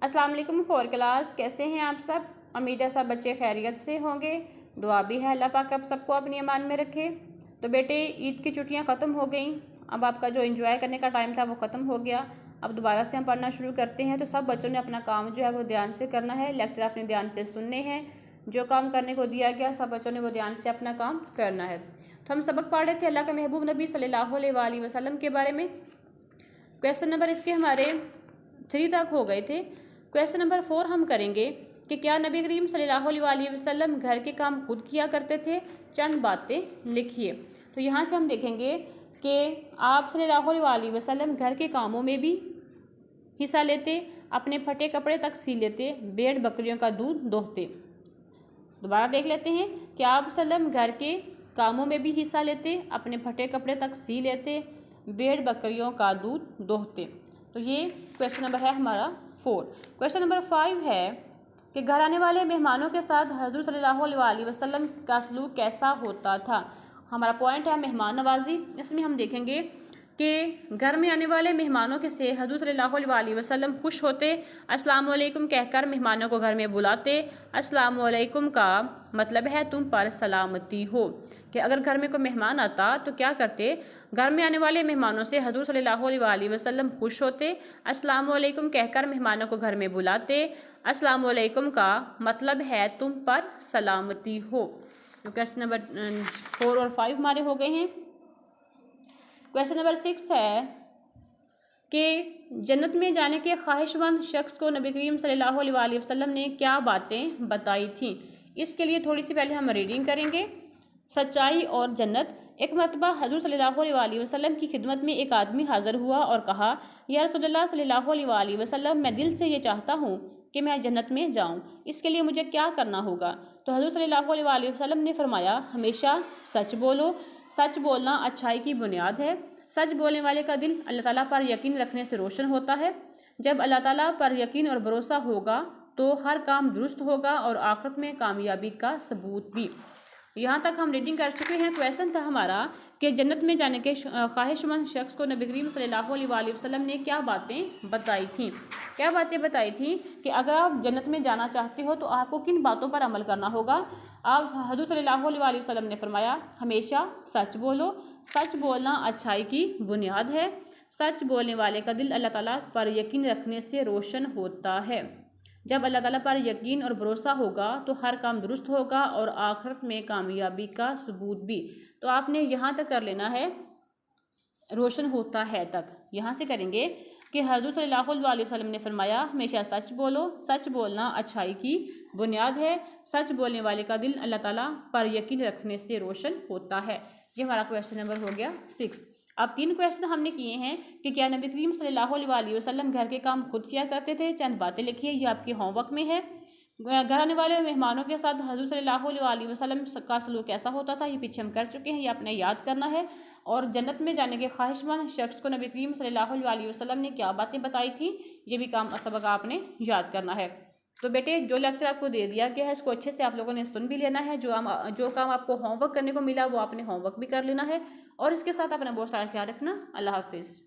السلام علیکم four class, کیسے ہیں آپ سب؟ امید ہے سب بچے خیریت سے ہوں گے۔ دعا بھی ہے اللہ پاک اب سب کو اپنی امان میں رکھے۔ تو بیٹے عید کی چھٹیاں ختم ہو گئیں، اب آپ کا جو انجوائے کرنے کا ٹائم تھا وہ ختم ہو گیا۔ اب دوبارہ سے ہم پڑھنا شروع کرتے ہیں، تو سب بچوں نے اپنا کام جو ہے وہ دھیان سے کرنا ہے، لیکچر اپنے دھیان سے سننے ہیں۔ جو کام کرنے کو دیا گیا سب بچوں نے وہ دھیان سے اپنا کام کرنا ہے۔ تو ہم سبق پڑھ رہے تھے اللہ کے محبوب نبی صلی اللہ علیہ وآلہ وسلم کے بارے میں۔ کویسچن نمبر اس کے ہمارے 3 تک ہو گئے تھے۔ کویسچن نمبر 4 ہم کریں گے کہ کیا نبی کریم صلی اللہ علیہ وآلہ وسلم گھر کے کام خود کیا کرتے تھے؟ چند باتیں لکھیے۔ تو یہاں سے ہم دیکھیں گے کہ آپ صلی اللہ علیہ وآلہ وسلم گھر کے کاموں میں بھی حصہ لیتے، اپنے پھٹے کپڑے تک سی لیتے، بھیڑ بکریوں کا دودھ دوہتے۔ دوبارہ دیکھ لیتے ہیں کہ آپ صلی اللہ علیہ وسلم گھر کے کاموں میں بھی حصہ لیتے، اپنے پھٹے کپڑے تک سی لیتے، بھیڑ بکریوں کا دودھ دوہتے۔ تو یہ کویسچن نمبر ہے ہمارا 4۔ کویسچن نمبر 5 ہے کہ گھر آنے والے مہمانوں کے ساتھ حضور صلی اللہ علیہ وآلہ وسلم کا سلوک کیسا ہوتا تھا؟ ہمارا پوائنٹ ہے مہمان نوازی۔ اس میں ہم دیکھیں گے کہ گھر میں آنے والے مہمانوں کے سے حضور صلی اللہ علیہ وآلہ وسلم خوش ہوتے، السلام علیکم کہہ کر مہمانوں کو گھر میں بلاتے۔ السلام علیکم کا مطلب ہے تم پر سلامتی ہو، کہ اگر گھر میں کوئی مہمان آتا تو کیا کرتے؟ گھر میں آنے والے مہمانوں سے حضور صلی اللہ علیہ وآلہ وسلم خوش ہوتے، السلام علیکم کہہ کر مہمانوں کو گھر میں بلاتے۔ السلام علیکم کا مطلب ہے تم پر سلامتی ہو۔ تو کویسچن نمبر 4 اور 5 ہمارے ہو گئے ہیں۔ کویسچن نمبر 6 ہے کہ جنت میں جانے کے خواہش مند شخص کو نبی کریم صلی اللہ علیہ وآلہ وسلم نے کیا باتیں بتائی تھیں؟ اس کے لیے تھوڑی سی پہلے ہم ریڈنگ کریں گے۔ سچائی اور جنت۔ ایک مرتبہ حضور صلی اللہ علیہ وآلہ وسلم کی خدمت میں ایک آدمی حاضر ہوا اور کہا، یا رسول اللہ صلی اللہ علیہ وآلہ وسلم، میں دل سے یہ چاہتا ہوں کہ میں جنت میں جاؤں، اس کے لیے مجھے کیا کرنا ہوگا؟ تو حضور صلی اللہ علیہ وآلہ وسلم نے فرمایا، ہمیشہ سچ بولو، سچ بولنا اچھائی کی بنیاد ہے۔ سچ بولنے والے کا دل اللہ تعالیٰ پر یقین رکھنے سے روشن ہوتا ہے۔ جب اللہ تعالیٰ پر یقین اور بھروسہ ہوگا تو ہر کام درست ہوگا اور آخرت میں کامیابی کا ثبوت بھی۔ یہاں تک ہم ریڈنگ کر چکے ہیں۔ کویسچن تھا ہمارا کہ جنت میں جانے کے خواہش مند شخص کو نبی کریم صلی اللہ علیہ وآلہ وسلم نے کیا باتیں بتائی تھیں؟ کیا باتیں بتائی تھیں کہ اگر آپ جنت میں جانا چاہتے ہو تو آپ کو کن باتوں پر عمل کرنا ہوگا؟ آپ حضور صلی اللہ علیہ وآلہ وسلم نے فرمایا، ہمیشہ سچ بولو، سچ بولنا اچھائی کی بنیاد ہے۔ سچ بولنے والے کا دل اللہ تعالیٰ پر یقین رکھنے سے روشن ہوتا ہے۔ جب اللہ تعالیٰ پر یقین اور بھروسہ ہوگا تو ہر کام درست ہوگا اور آخرت میں کامیابی کا ثبوت بھی۔ تو آپ نے یہاں تک کر لینا ہے، روشن ہوتا ہے تک۔ یہاں سے کریں گے کہ حضور صلی اللہ علیہ وسلم نے فرمایا، ہمیشہ سچ بولو، سچ بولنا اچھائی کی بنیاد ہے۔ سچ بولنے والے کا دل اللہ تعالیٰ پر یقین رکھنے سے روشن ہوتا ہے۔ یہ ہمارا کویسچن نمبر ہو گیا 6۔ اب 3 کویسچن ہم نے کیے ہیں کہ کیا نبی کریم صلی اللہ علیہ وآلہ وسلم گھر کے کام خود کیا کرتے تھے؟ چند باتیں لکھیے، یہ آپ کے ہوم ورک میں ہے۔ گھر آنے والے مہمانوں کے ساتھ حضور صلی اللہ علیہ وآلہ وسلم کا سلوک کیسا ہوتا تھا؟ یہ پیچھے ہم کر چکے ہیں، یہ آپ نے یاد کرنا ہے۔ اور جنت میں جانے کے خواہش مند شخص کو نبی کریم صلی اللہ علیہ وآلہ وسلم نے کیا باتیں بتائی تھیں؟ یہ بھی سبق آپ نے یاد کرنا ہے۔ تو بیٹے جو لیکچر آپ کو دے دیا گیا ہے اس کو اچھے سے آپ لوگوں نے سن بھی لینا ہے۔ جو کام آپ کو ہوم ورک کرنے کو ملا وہ آپ نے ہوم ورک بھی کر لینا ہے، اور اس کے ساتھ اپنا بہت سارا خیال رکھنا۔ اللہ حافظ۔